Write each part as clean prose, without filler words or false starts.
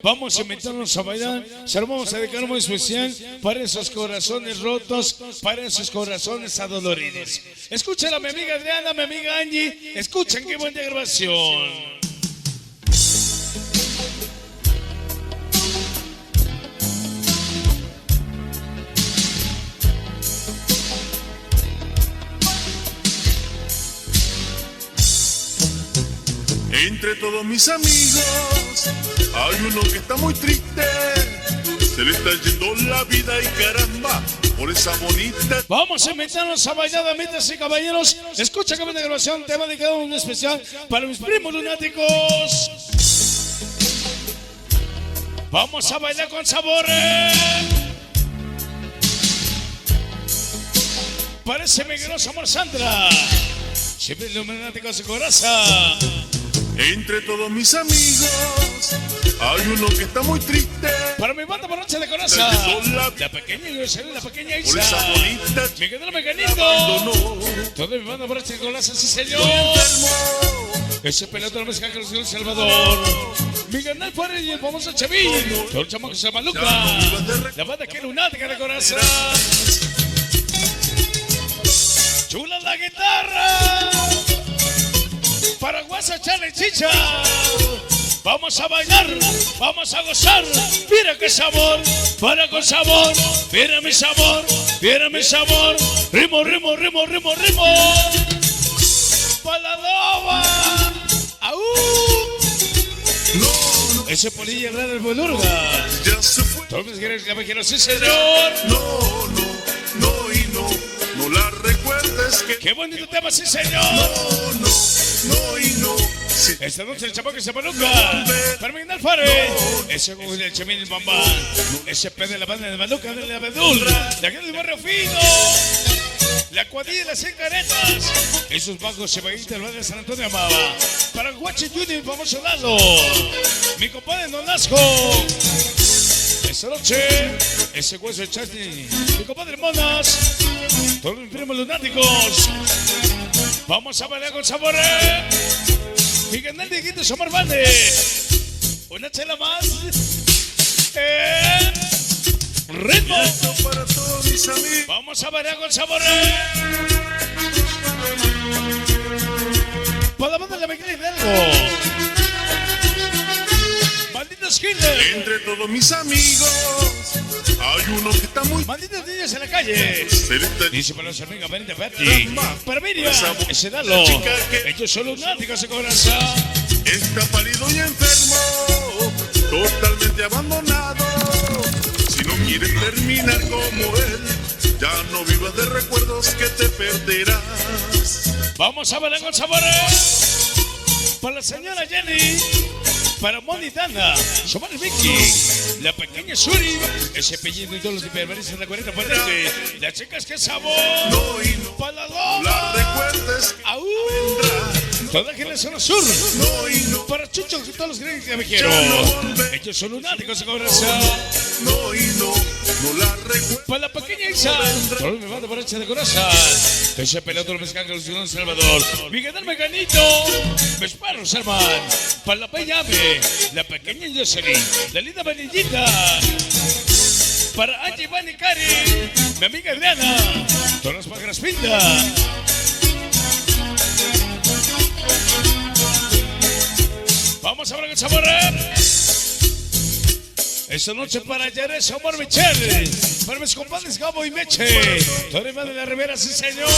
Vamos a invitarnos a bailar, se lo vamos a dedicar muy especial para esos corazones rotos, para esos corazones adoloridos. Escuchen a mi amiga Adriana, mi amiga Angie, escuchen qué buena grabación. Entre todos mis amigos hay uno que está muy triste, se le está yendo la vida y caramba, por esa bonita. Vamos a invitarnos a bailar, amigas y caballeros. Escucha que buena grabación, tema dedicado en especial para mis primos lunáticos. Vamos a bailar con sabor. Parece Migueloso amor Sandra. Siempre lunáticos de coraza. Entre todos mis amigos hay uno que está muy triste. Para mi banda borracha de coraza, la pequeña Isa, la pequeña Isa, por esa bonita mi querido Mecanito. Toda mi banda borracha de coraza, sí señor. Ese pelotón mexicano que nos dio El Salvador. Mi canal fuera y el famoso Chavín. Todo el chamaco se llama Luca. La banda que lunática de coraza. Chula la guitarra. Paraguasa, chale, chicha. Vamos a bailar, vamos a gozar. Mira qué sabor, para con sabor. Mira mi sabor, mira mi sabor. Ritmo, ritmo, ritmo, ritmo, ritmo. Paladoba. ¡Aú! Ese polilla raro el Bolurga. Ya se fue. Todos mis queridos caballeros, sí señor. No y no la recuerdes que. Qué bonito tema, sí señor. No y no. Sí. Esta noche el chamaco se maluca. Para mi Alfare. Ese juego del Chemín Bamba. Ese P de la banda de Maluca de la Abedul. De aquel del barrio fino. La cuadrilla de las 100 caretas. Esos bajos se vayan del barrio de San Antonio Amaba. Para Guache Junior, famoso Lalo. Mi compadre Nonasco. Esta noche, ese hueso de Chasney. Mi compadre Monas. Todos mis primos lunáticos. Vamos a bailar con sabor. Mi canal de Guitos Omar Bande. Una chela más. Ritmo. Para todos mis amigos. Vamos a bailar con sabor. Para la banda de la Miguel Hidalgo. Malditos Hitler. Entre todos mis amigos hay uno que está muy. Malditos niños en la calle. Celeste. Dice para los amigos Benita Patti. Para Miriam. Ese Dalo. Ellos son lunáticos de corazón. Está pálido y enfermo, totalmente abandonado. Si no quieres terminar como él, ya no vivas de recuerdos que te perderás. Vamos a bailar con sabor. Para la señora Jenny. Para Moni Dana, Somar Vicky, la pequeña Suri, ese apellido y todos los hiperveres de la 40 potente, las chicas que sabor, No y no para la la recuerdes que ¡Aú! vendrá. Toda la zona sur, No y no, para Chucho y todos los gringos que me quiero, ellos son lunáticos de corazón, no y no la recuerdes. para la pequeña Isa, todos me van de borracha de corazón, ese pelotón mexicano que nos dio El Salvador, Miguel Mecanito, Vesparro Salman, para la peña Ame, la pequeña Jocelyn, la linda Vanillita, para Angie, Van y Cari, mi amiga Adriana, todas las pájaras pinta. Vamos a ver el sabor. Esta noche para Yares Omar Michel, para mis compadres Gabo y Meche, toda la de la Rivera, sí señor.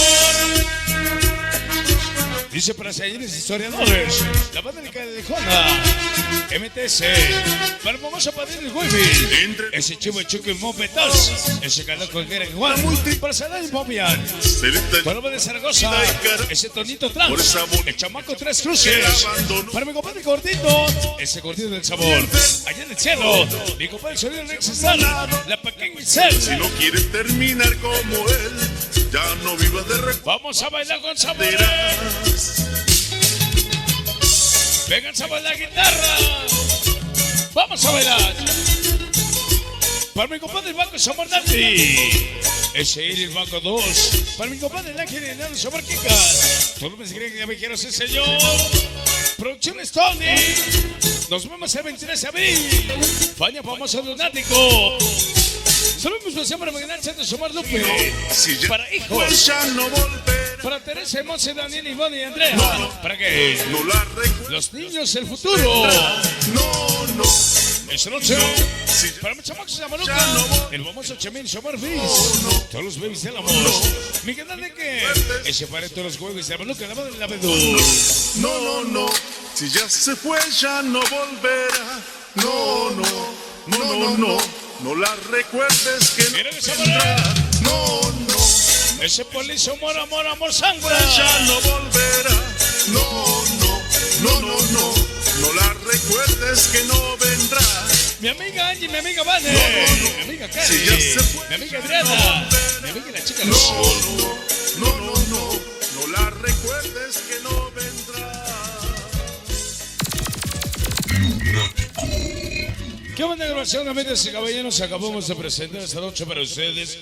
Dice para señores historiadores, la banda de Calejona, MTS, para el famoso padrino el Huibil, ese chivo de Chuco y Mopetas, ese canal con que era Juan, para Salah y Mobian, para la banda de Zaragoza, ese Tonito Trans, el chamaco Tres Cruces, para mi compadre Gordito, ese gordito del sabor, allá en el cielo, mi compadre Sonido Rex Star, la pequeña Isel. Si no quieres terminar como él, ya no vivas de recuerdos. Vamos a bailar con sabor. Vénganse a bailar la guitarra. Vamos a bailar. Para mi compadre el Banco Somar Nati. Ese es el Banco 2. Para mi compadre el Ángel Enano Somar Kika. Todos me creen que ya me quiero ser señor. Producciones Tony. Nos vemos el 23 de abril. Faña famoso lunático. Saludos especial para Magnal Santos Omar Lupe. Si ya Para hijos. pues ya no volverá. Para Teresa, Monse, Daniel, Ivonne y Andrea. ¿Para qué? No la recuerdo. Los niños del futuro. No, no. Esta noche, Si ya para mis chamacos de la maluca, Ya no voy. el famoso Chemín Somar todos los babies del amor. Mi canal de que ese para todos los juegos de la maluca, la madre de la abedul. no, no, no. Si ya se fue, ya no volverá. No, no, no, no, no. No la recuerdes que no Mira esa vendrá. manera. No, no. Ese polizo, amor, amor, amor, sangre. Ya no volverá. No, no, no, no, no. No la recuerdes que no vendrá. Mi amiga Angie, mi amiga Vane, mi amiga Karen, Si ya se fue, mi amiga ya Adriana, no mi amiga la chica No, Luz. no, no, no, no. No la recuerdes que no vendrá. ¿Qué onda, grabación, amigos y caballeros? Acabamos de presentar esta noche para ustedes